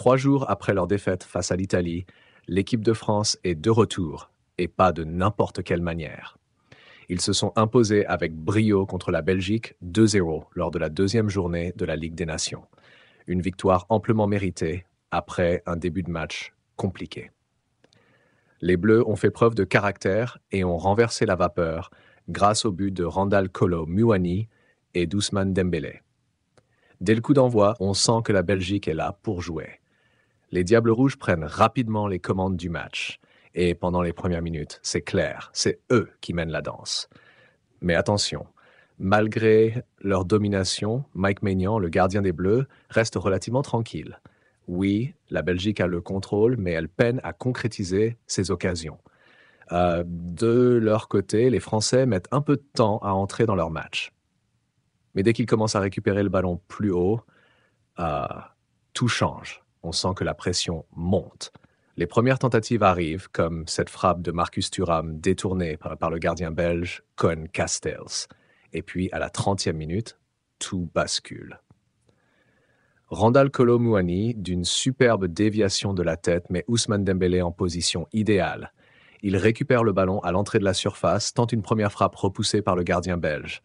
3 jours après leur défaite face à l'Italie, l'équipe de France est de retour, et pas de n'importe quelle manière. Ils se sont imposés avec brio contre la Belgique 2-0 lors de la deuxième journée de la Ligue des Nations. Une victoire amplement méritée après un début de match compliqué. Les Bleus ont fait preuve de caractère et ont renversé la vapeur grâce au but de Randal Kolo Muani et d'Ousmane Dembélé. Dès le coup d'envoi, on sent que la Belgique est là pour jouer. Les Diables Rouges prennent rapidement les commandes du match. Et pendant les premières minutes, c'est clair, c'est eux qui mènent la danse. Mais attention, malgré leur domination, Mike Maignan, le gardien des Bleus, reste relativement tranquille. Oui, la Belgique a le contrôle, mais elle peine à concrétiser ses occasions. De leur côté, les Français mettent un peu de temps à entrer dans leur match. Mais dès qu'ils commencent à récupérer le ballon plus haut, tout change. On sent que la pression monte. Les premières tentatives arrivent, comme cette frappe de Marcus Thuram détournée par le gardien belge Koen Castells. Et puis, à la 30e minute, tout bascule. Randal Kolo Muani, d'une superbe déviation de la tête, met Ousmane Dembélé en position idéale. Il récupère le ballon à l'entrée de la surface, tente une première frappe repoussée par le gardien belge.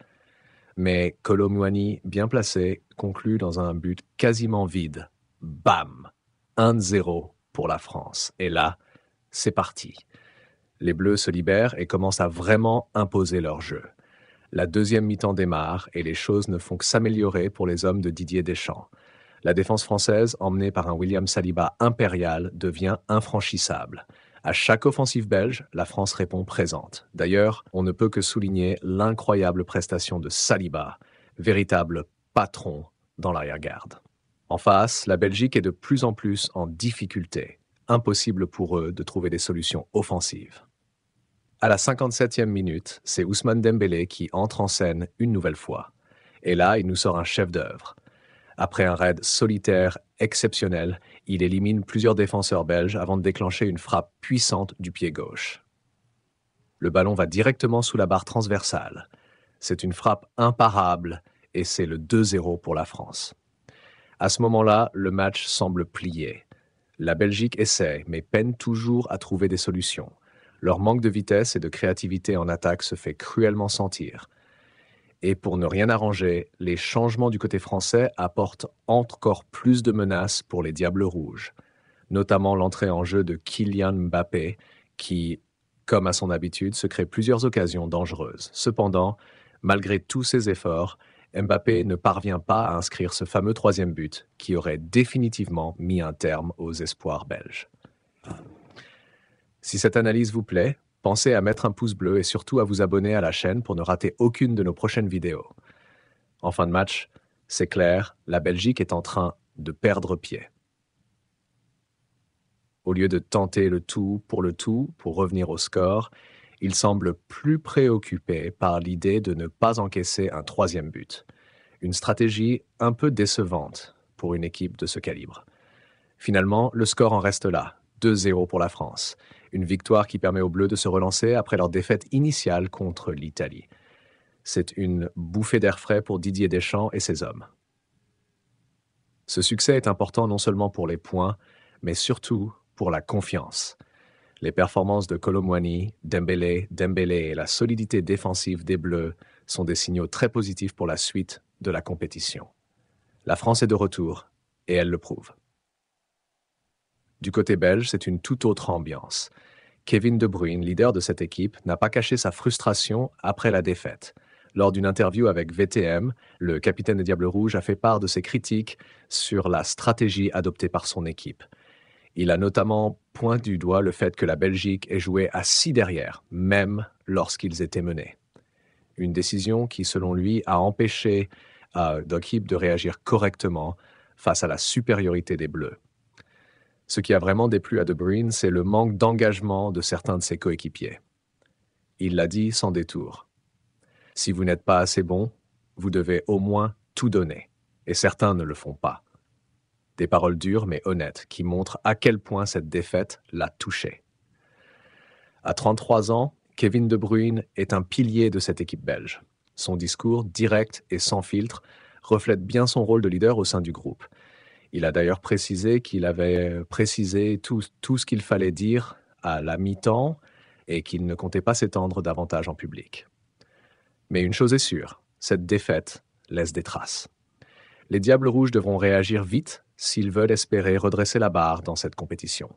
Mais Kolo Muani, bien placé, conclut dans un but quasiment vide. Bam! 1-0 pour la France. Et là, c'est parti. Les Bleus se libèrent et commencent à vraiment imposer leur jeu. La deuxième mi-temps démarre et les choses ne font que s'améliorer pour les hommes de Didier Deschamps. La défense française, emmenée par un William Saliba impérial, devient infranchissable. À chaque offensive belge, la France répond présente. D'ailleurs, on ne peut que souligner l'incroyable prestation de Saliba, véritable patron dans l'arrière-garde. En face, la Belgique est de plus en plus en difficulté. Impossible pour eux de trouver des solutions offensives. À la 57e minute, c'est Ousmane Dembélé qui entre en scène une nouvelle fois. Et là, il nous sort un chef-d'œuvre. Après un raid solitaire exceptionnel, il élimine plusieurs défenseurs belges avant de déclencher une frappe puissante du pied gauche. Le ballon va directement sous la barre transversale. C'est une frappe imparable et c'est le 2-0 pour la France. À ce moment-là, le match semble plié. La Belgique essaie, mais peine toujours à trouver des solutions. Leur manque de vitesse et de créativité en attaque se fait cruellement sentir. Et pour ne rien arranger, les changements du côté français apportent encore plus de menaces pour les Diables Rouges, notamment l'entrée en jeu de Kylian Mbappé, qui, comme à son habitude, se crée plusieurs occasions dangereuses. Cependant, malgré tous ses efforts, Mbappé ne parvient pas à inscrire ce fameux troisième but qui aurait définitivement mis un terme aux espoirs belges. Si cette analyse vous plaît, pensez à mettre un pouce bleu et surtout à vous abonner à la chaîne pour ne rater aucune de nos prochaines vidéos. En fin de match, c'est clair, la Belgique est en train de perdre pied. Au lieu de tenter le tout, pour revenir au score, il semble plus préoccupé par l'idée de ne pas encaisser un troisième but. Une stratégie un peu décevante pour une équipe de ce calibre. Finalement, le score en reste là, 2-0 pour la France. Une victoire qui permet aux Bleus de se relancer après leur défaite initiale contre l'Italie. C'est une bouffée d'air frais pour Didier Deschamps et ses hommes. Ce succès est important non seulement pour les points, mais surtout pour la confiance. Les performances de Kolo Muani, Dembélé et la solidité défensive des Bleus sont des signaux très positifs pour la suite de la compétition. La France est de retour et elle le prouve. Du côté belge, c'est une toute autre ambiance. Kevin De Bruyne, leader de cette équipe, n'a pas caché sa frustration après la défaite. Lors d'une interview avec VTM, le capitaine des Diables Rouges a fait part de ses critiques sur la stratégie adoptée par son équipe. Il a notamment pointé du doigt le fait que la Belgique ait joué à 6 derrière, même lorsqu'ils étaient menés. Une décision qui, selon lui, a empêché l'équipe de réagir correctement face à la supériorité des Bleus. Ce qui a vraiment déplu à De Bruyne, c'est le manque d'engagement de certains de ses coéquipiers. Il l'a dit sans détour. Si vous n'êtes pas assez bon, vous devez au moins tout donner. Et certains ne le font pas. Des paroles dures mais honnêtes qui montrent à quel point cette défaite l'a touché. À 33 ans, Kevin De Bruyne est un pilier de cette équipe belge. Son discours, direct et sans filtre, reflète bien son rôle de leader au sein du groupe. Il a d'ailleurs précisé qu'il avait précisé tout ce qu'il fallait dire à la mi-temps et qu'il ne comptait pas s'étendre davantage en public. Mais une chose est sûre, cette défaite laisse des traces. Les Diables Rouges devront réagir vite s'ils veulent espérer redresser la barre dans cette compétition.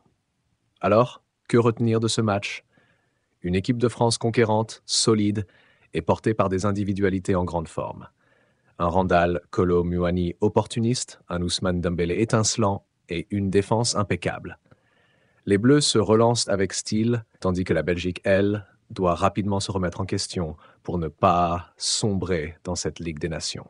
Alors, que retenir de ce match? Une équipe de France conquérante, solide et portée par des individualités en grande forme. Un Randal Kolo Muani opportuniste, un Ousmane Dembélé étincelant et une défense impeccable. Les Bleus se relancent avec style, tandis que la Belgique, elle, doit rapidement se remettre en question pour ne pas sombrer dans cette Ligue des Nations.